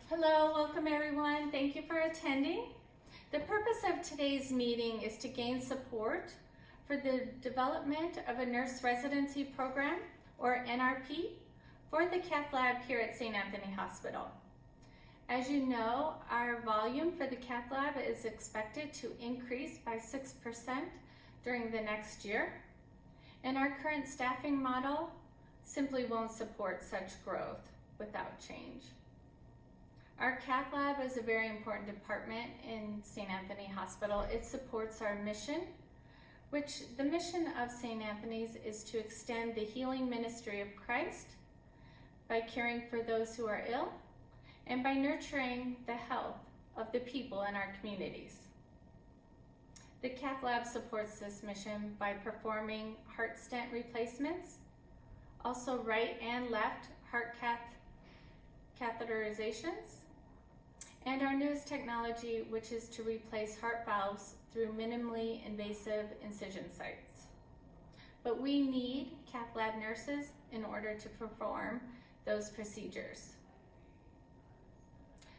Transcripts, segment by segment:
Hello, welcome everyone. Thank you for attending. The purpose of today's meeting is to gain support for the development of a nurse residency program, or NRP, for the Cath Lab here at St. Anthony Hospital. As you know, our volume for the Cath Lab is expected to increase by 6% during the next year, and our current staffing model simply won't support such growth without change. Our Cath Lab is a very important department in St. Anthony Hospital. It supports our mission, which the mission of St. Anthony's is to extend the healing ministry of Christ by caring for those who are ill and by nurturing the health of the people in our communities. The Cath Lab supports this mission by performing heart stent replacements, also right and left heart catheterizations, and our newest technology, which is to replace heart valves through minimally invasive incision sites. But we need Cath Lab nurses in order to perform those procedures.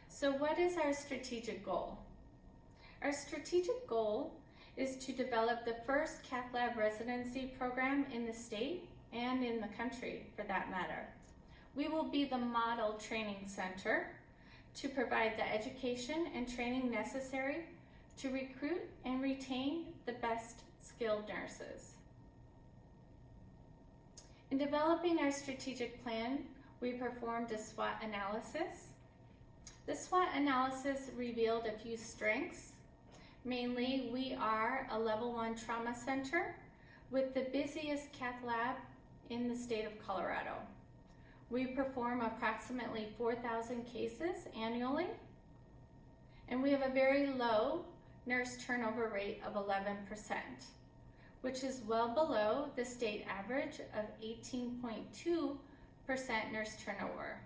So what is our strategic goal? Our strategic goal is to develop the first Cath Lab residency program in the state and in the country, for that matter. We will be the model training center to provide the education and training necessary to recruit and retain the best skilled nurses. In developing our strategic plan, we performed a SWOT analysis. The SWOT analysis revealed a few strengths. Mainly, we are a level 1 trauma center with the busiest Cath Lab in the state of Colorado. We perform approximately 4,000 cases annually, and we have a very low nurse turnover rate of 11%, which is well below the state average of 18.2% nurse turnover.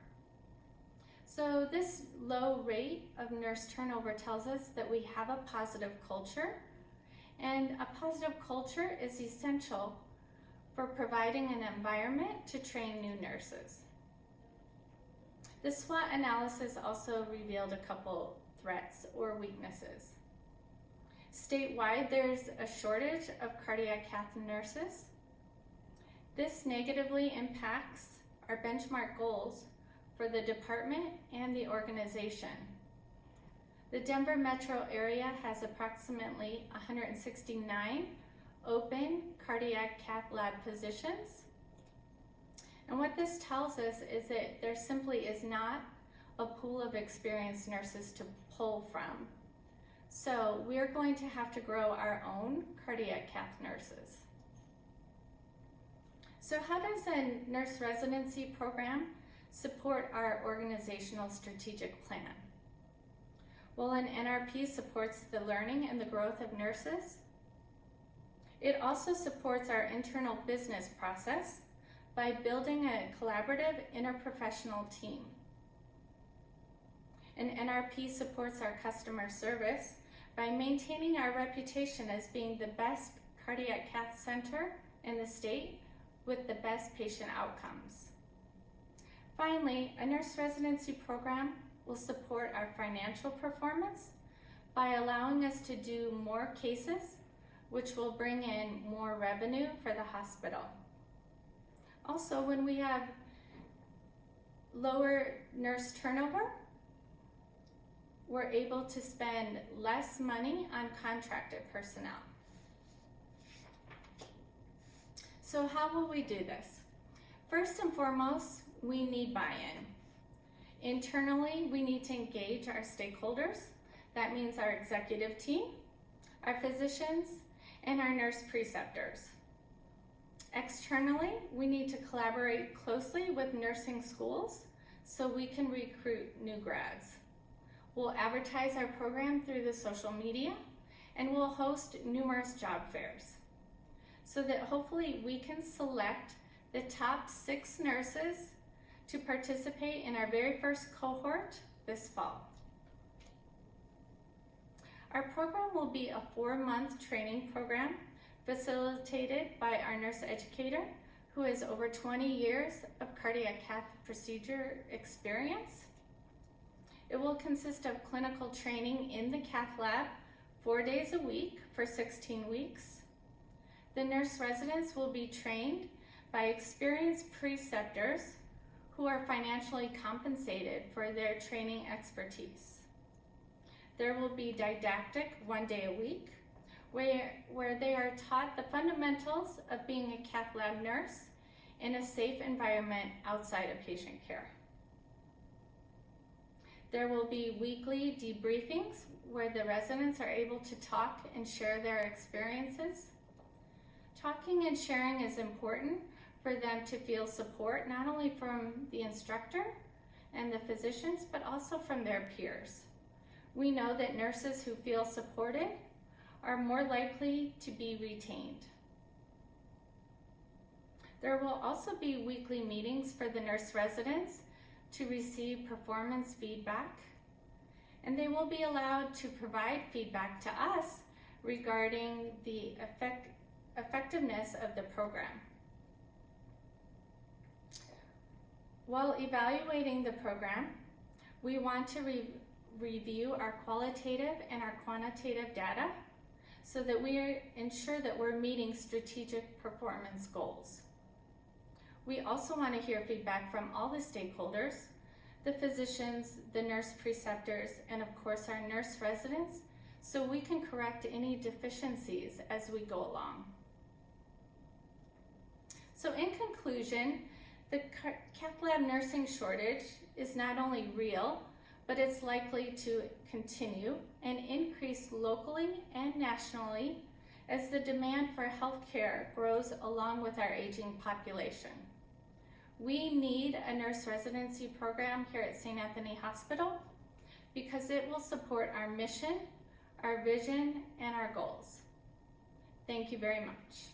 So this low rate of nurse turnover tells us that we have a positive culture, and a positive culture is essential for providing an environment to train new nurses. The SWOT analysis also revealed a couple threats or weaknesses. Statewide, there's a shortage of cardiac cath nurses. This negatively impacts our benchmark goals for the department and the organization. The Denver metro area has approximately 169 open cardiac cath lab positions. And what this tells us is that there simply is not a pool of experienced nurses to pull from. So we're going to have to grow our own cardiac cath nurses. So how does a nurse residency program support our organizational strategic plan? Well, an NRP supports the learning and the growth of nurses. It also supports our internal business process by building a collaborative interprofessional team. An NRP supports our customer service by maintaining our reputation as being the best cardiac cath center in the state with the best patient outcomes. Finally, a nurse residency program will support our financial performance by allowing us to do more cases, which will bring in more revenue for the hospital. Also, when we have lower nurse turnover, we're able to spend less money on contracted personnel. So how will we do this? First and foremost, we need buy-in. Internally, we need to engage our stakeholders. That means our executive team, our physicians, and our nurse preceptors. Externally, we need to collaborate closely with nursing schools so we can recruit new grads. We'll advertise our program through the social media, and we'll host numerous job fairs so that hopefully we can select the top 6 nurses to participate in our very first cohort this fall. Our program will be a 4-month training program facilitated by our nurse educator who has over 20 years of cardiac cath procedure experience. It will consist of clinical training in the cath lab 4 days a week for 16 weeks. The nurse residents will be trained by experienced preceptors who are financially compensated for their training expertise. There will be didactic 1 day a week where they are taught the fundamentals of being a cath lab nurse in a safe environment outside of patient care. There will be weekly debriefings where the residents are able to talk and share their experiences. Talking and sharing is important for them to feel support, not only from the instructor and the physicians, but also from their peers. We know that nurses who feel supported are more likely to be retained. There will also be weekly meetings for the nurse residents to receive performance feedback, and they will be allowed to provide feedback to us regarding the effectiveness of the program. While evaluating the program, we want to review our qualitative and our quantitative data so that we ensure that we're meeting strategic performance goals. We also want to hear feedback from all the stakeholders, the physicians, the nurse preceptors, and of course our nurse residents, so we can correct any deficiencies as we go along. So in conclusion, the cath lab nursing shortage is not only real, but it's likely to continue and increase locally and nationally as the demand for healthcare grows along with our aging population. We need a nurse residency program here at St. Anthony Hospital because it will support our mission, our vision, and our goals. Thank you very much.